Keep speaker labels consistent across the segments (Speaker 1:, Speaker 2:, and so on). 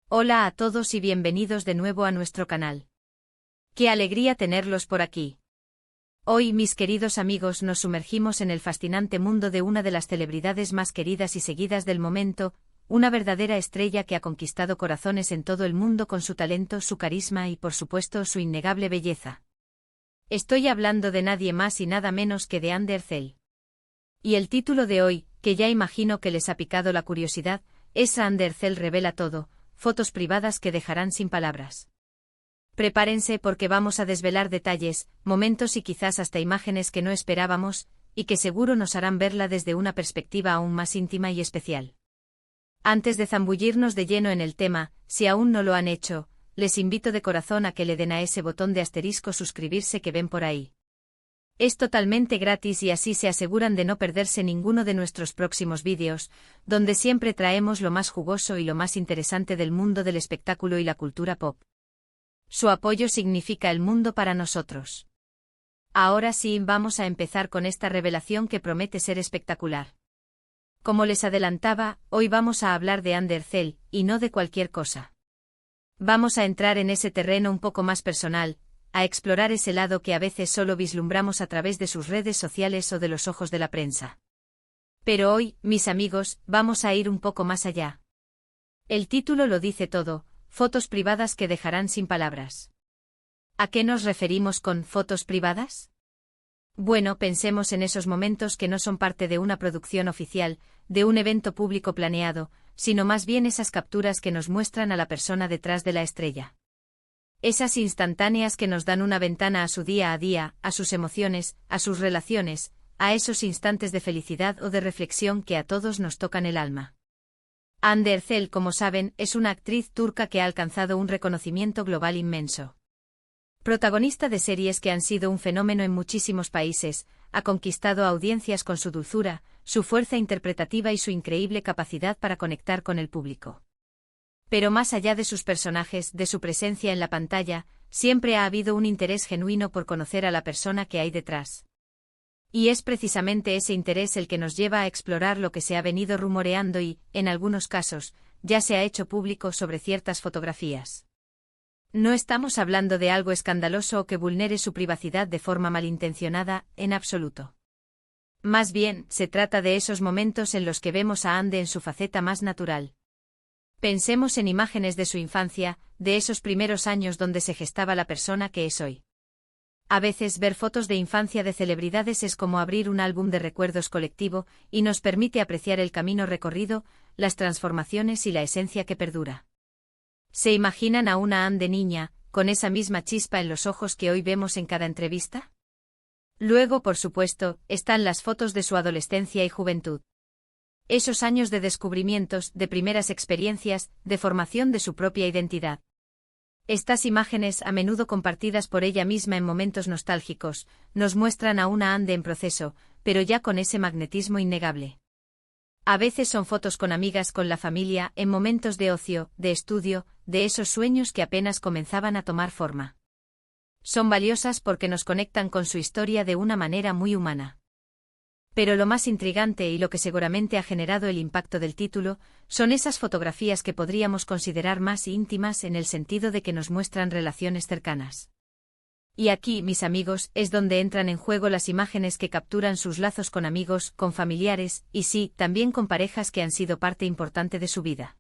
Speaker 1: Hola a todos y bienvenidos de nuevo a nuestro canal. ¡Qué alegría tenerlos por aquí! Hoy, mis queridos amigos, nos sumergimos en el fascinante mundo de una de las celebridades más queridas y seguidas del momento, una verdadera estrella que ha conquistado corazones en todo el mundo con su talento, su carisma y, por supuesto, su innegable belleza. Estoy hablando de nadie más y nada menos que de Anne Derzel. Y el título de hoy, que ya imagino que les ha picado la curiosidad, es Anne Derzel revela todo, fotos privadas que dejarán sin palabras. Prepárense porque vamos a desvelar detalles, momentos y quizás hasta imágenes que no esperábamos, y que seguro nos harán verla desde una perspectiva aún más íntima y especial. Antes de zambullirnos de lleno en el tema, si aún no lo han hecho, les invito de corazón a que le den a ese botón de asterisco suscribirse que ven por ahí. Es totalmente gratis y así se aseguran de no perderse ninguno de nuestros próximos vídeos, donde siempre traemos lo más jugoso y lo más interesante del mundo del espectáculo y la cultura pop. Su apoyo significa el mundo para nosotros. Ahora sí, vamos a empezar con esta revelación que promete ser espectacular. Como les adelantaba, hoy vamos a hablar de Anne Derzel, y no de cualquier cosa. Vamos a entrar en ese terreno un poco más personal, a explorar ese lado que a veces solo vislumbramos a través de sus redes sociales o de los ojos de la prensa. Pero hoy, mis amigos, vamos a ir un poco más allá. El título lo dice todo, fotos privadas que dejarán sin palabras. ¿A qué nos referimos con fotos privadas? Bueno, pensemos en esos momentos que no son parte de una producción oficial, de un evento público planeado, sino más bien esas capturas que nos muestran a la persona detrás de la estrella. Esas instantáneas que nos dan una ventana a su día a día, a sus emociones, a sus relaciones, a esos instantes de felicidad o de reflexión que a todos nos tocan el alma. Anne Derzel, como saben, es una actriz turca que ha alcanzado un reconocimiento global inmenso. Protagonista de series que han sido un fenómeno en muchísimos países, ha conquistado audiencias con su dulzura, su fuerza interpretativa y su increíble capacidad para conectar con el público. Pero más allá de sus personajes, de su presencia en la pantalla, siempre ha habido un interés genuino por conocer a la persona que hay detrás. Y es precisamente ese interés el que nos lleva a explorar lo que se ha venido rumoreando y, en algunos casos, ya se ha hecho público sobre ciertas fotografías. No estamos hablando de algo escandaloso o que vulnere su privacidad de forma malintencionada, en absoluto. Más bien, se trata de esos momentos en los que vemos a Anne en su faceta más natural. Pensemos en imágenes de su infancia, de esos primeros años donde se gestaba la persona que es hoy. A veces ver fotos de infancia de celebridades es como abrir un álbum de recuerdos colectivo y nos permite apreciar el camino recorrido, las transformaciones y la esencia que perdura. ¿Se imaginan a una Anne de niña, con esa misma chispa en los ojos que hoy vemos en cada entrevista? Luego, por supuesto, están las fotos de su adolescencia y juventud. Esos años de descubrimientos, de primeras experiencias, de formación de su propia identidad. Estas imágenes, a menudo compartidas por ella misma en momentos nostálgicos, nos muestran a una Anne en proceso, pero ya con ese magnetismo innegable. A veces son fotos con amigas, con la familia, en momentos de ocio, de estudio, de esos sueños que apenas comenzaban a tomar forma. Son valiosas porque nos conectan con su historia de una manera muy humana. Pero lo más intrigante y lo que seguramente ha generado el impacto del título, son esas fotografías que podríamos considerar más íntimas en el sentido de que nos muestran relaciones cercanas. Y aquí, mis amigos, es donde entran en juego las imágenes que capturan sus lazos con amigos, con familiares, y sí, también con parejas que han sido parte importante de su vida.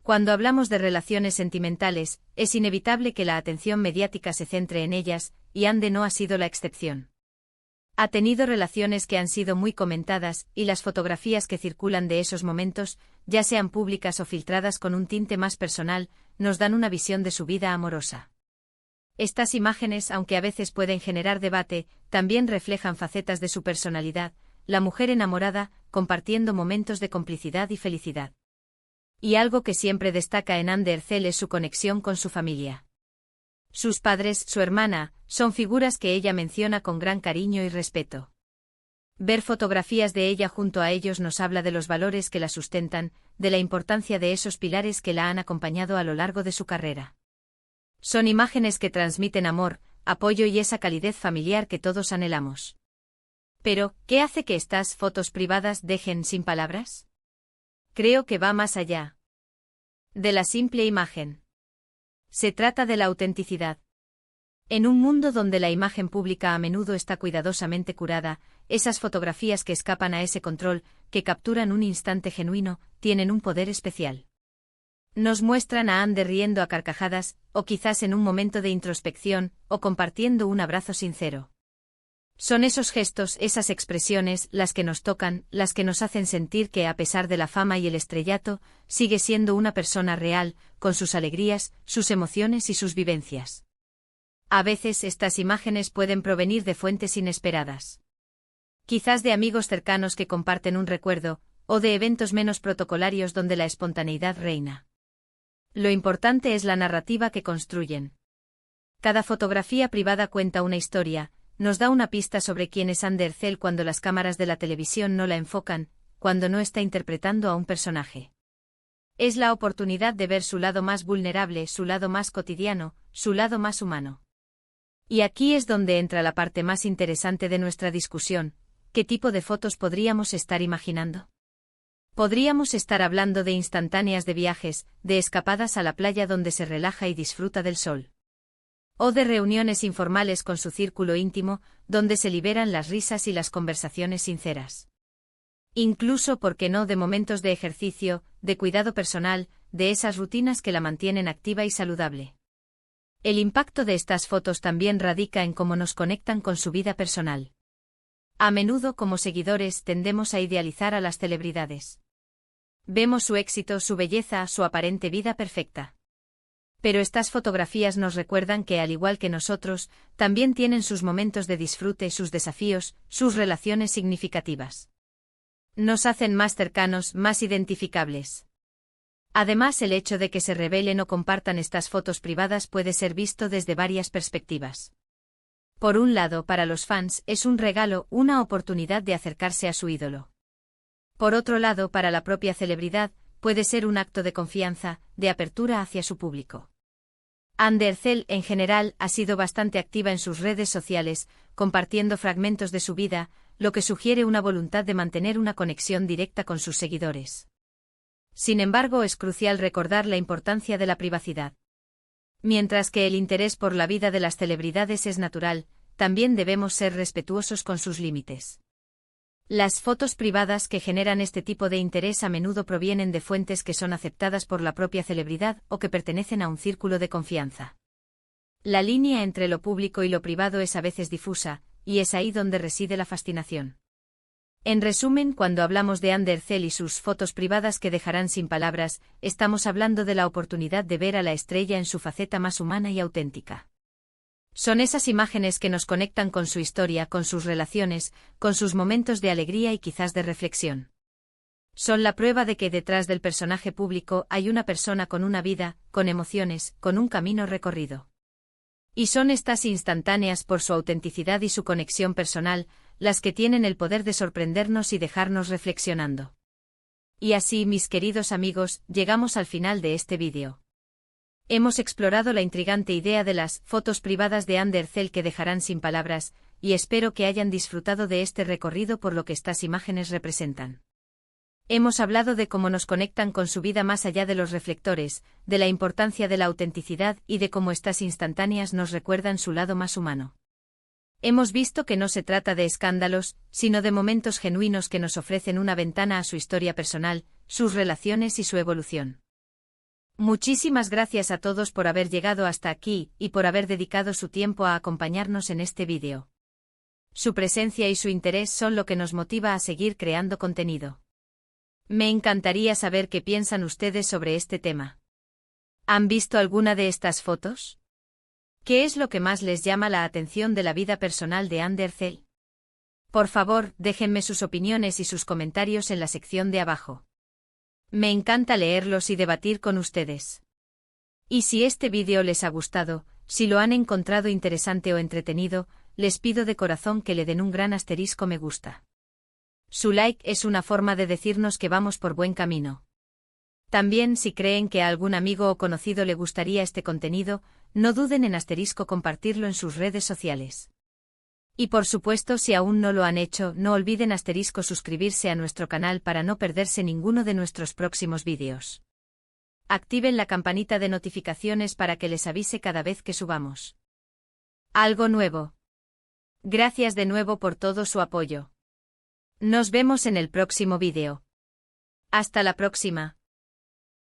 Speaker 1: Cuando hablamos de relaciones sentimentales, es inevitable que la atención mediática se centre en ellas, y Anne no ha sido la excepción. Ha tenido relaciones que han sido muy comentadas, y las fotografías que circulan de esos momentos, ya sean públicas o filtradas con un tinte más personal, nos dan una visión de su vida amorosa. Estas imágenes, aunque a veces pueden generar debate, también reflejan facetas de su personalidad, la mujer enamorada, compartiendo momentos de complicidad y felicidad. Y algo que siempre destaca en Anne Derzel es su conexión con su familia. Sus padres, su hermana, son figuras que ella menciona con gran cariño y respeto. Ver fotografías de ella junto a ellos nos habla de los valores que la sustentan, de la importancia de esos pilares que la han acompañado a lo largo de su carrera. Son imágenes que transmiten amor, apoyo y esa calidez familiar que todos anhelamos. Pero, ¿qué hace que estas fotos privadas dejen sin palabras? Creo que va más allá. De la simple imagen. Se trata de la autenticidad. En un mundo donde la imagen pública a menudo está cuidadosamente curada, esas fotografías que escapan a ese control, que capturan un instante genuino, tienen un poder especial. Nos muestran a Ander riendo a carcajadas, o quizás en un momento de introspección, o compartiendo un abrazo sincero. Son esos gestos, esas expresiones, las que nos tocan, las que nos hacen sentir que, a pesar de la fama y el estrellato, sigue siendo una persona real, con sus alegrías, sus emociones y sus vivencias. A veces estas imágenes pueden provenir de fuentes inesperadas. Quizás de amigos cercanos que comparten un recuerdo, o de eventos menos protocolarios donde la espontaneidad reina. Lo importante es la narrativa que construyen. Cada fotografía privada cuenta una historia, nos da una pista sobre quién es Ander Zell cuando las cámaras de la televisión no la enfocan, cuando no está interpretando a un personaje. Es la oportunidad de ver su lado más vulnerable, su lado más cotidiano, su lado más humano. Y aquí es donde entra la parte más interesante de nuestra discusión: ¿qué tipo de fotos podríamos estar imaginando? Podríamos estar hablando de instantáneas de viajes, de escapadas a la playa donde se relaja y disfruta del sol. O de reuniones informales con su círculo íntimo, donde se liberan las risas y las conversaciones sinceras. Incluso, ¿por qué no?, de momentos de ejercicio, de cuidado personal, de esas rutinas que la mantienen activa y saludable. El impacto de estas fotos también radica en cómo nos conectan con su vida personal. A menudo, como seguidores, tendemos a idealizar a las celebridades. Vemos su éxito, su belleza, su aparente vida perfecta. Pero estas fotografías nos recuerdan que, al igual que nosotros, también tienen sus momentos de disfrute, sus desafíos, sus relaciones significativas. Nos hacen más cercanos, más identificables. Además, el hecho de que se revelen o compartan estas fotos privadas puede ser visto desde varias perspectivas. Por un lado, para los fans, es un regalo, una oportunidad de acercarse a su ídolo. Por otro lado, para la propia celebridad, puede ser un acto de confianza, de apertura hacia su público. Ander Zell, en general, ha sido bastante activa en sus redes sociales, compartiendo fragmentos de su vida, lo que sugiere una voluntad de mantener una conexión directa con sus seguidores. Sin embargo, es crucial recordar la importancia de la privacidad. Mientras que el interés por la vida de las celebridades es natural, también debemos ser respetuosos con sus límites. Las fotos privadas que generan este tipo de interés a menudo provienen de fuentes que son aceptadas por la propia celebridad o que pertenecen a un círculo de confianza. La línea entre lo público y lo privado es a veces difusa, y es ahí donde reside la fascinación. En resumen, cuando hablamos de Ander Zell y sus fotos privadas que dejarán sin palabras, estamos hablando de la oportunidad de ver a la estrella en su faceta más humana y auténtica. Son esas imágenes que nos conectan con su historia, con sus relaciones, con sus momentos de alegría y quizás de reflexión. Son la prueba de que detrás del personaje público hay una persona con una vida, con emociones, con un camino recorrido. Y son estas instantáneas, por su autenticidad y su conexión personal, las que tienen el poder de sorprendernos y dejarnos reflexionando. Y así, mis queridos amigos, llegamos al final de este vídeo. Hemos explorado la intrigante idea de las fotos privadas de Ander Zell que dejarán sin palabras, y espero que hayan disfrutado de este recorrido por lo que estas imágenes representan. Hemos hablado de cómo nos conectan con su vida más allá de los reflectores, de la importancia de la autenticidad y de cómo estas instantáneas nos recuerdan su lado más humano. Hemos visto que no se trata de escándalos, sino de momentos genuinos que nos ofrecen una ventana a su historia personal, sus relaciones y su evolución. Muchísimas gracias a todos por haber llegado hasta aquí y por haber dedicado su tiempo a acompañarnos en este vídeo. Su presencia y su interés son lo que nos motiva a seguir creando contenido. Me encantaría saber qué piensan ustedes sobre este tema. ¿Han visto alguna de estas fotos? ¿Qué es lo que más les llama la atención de la vida personal de Ander Zell? Por favor, déjenme sus opiniones y sus comentarios en la sección de abajo. Me encanta leerlos y debatir con ustedes. Y si este vídeo les ha gustado, si lo han encontrado interesante o entretenido, les pido de corazón que le den un gran asterisco me gusta. Su like es una forma de decirnos que vamos por buen camino. También, si creen que a algún amigo o conocido le gustaría este contenido, no duden en compartirlo en sus redes sociales. Y por supuesto, si aún no lo han hecho, no olviden suscribirse a nuestro canal para no perderse ninguno de nuestros próximos vídeos. Activen la campanita de notificaciones para que les avise cada vez que subamos algo nuevo. Gracias de nuevo por todo su apoyo. Nos vemos en el próximo vídeo. Hasta la próxima.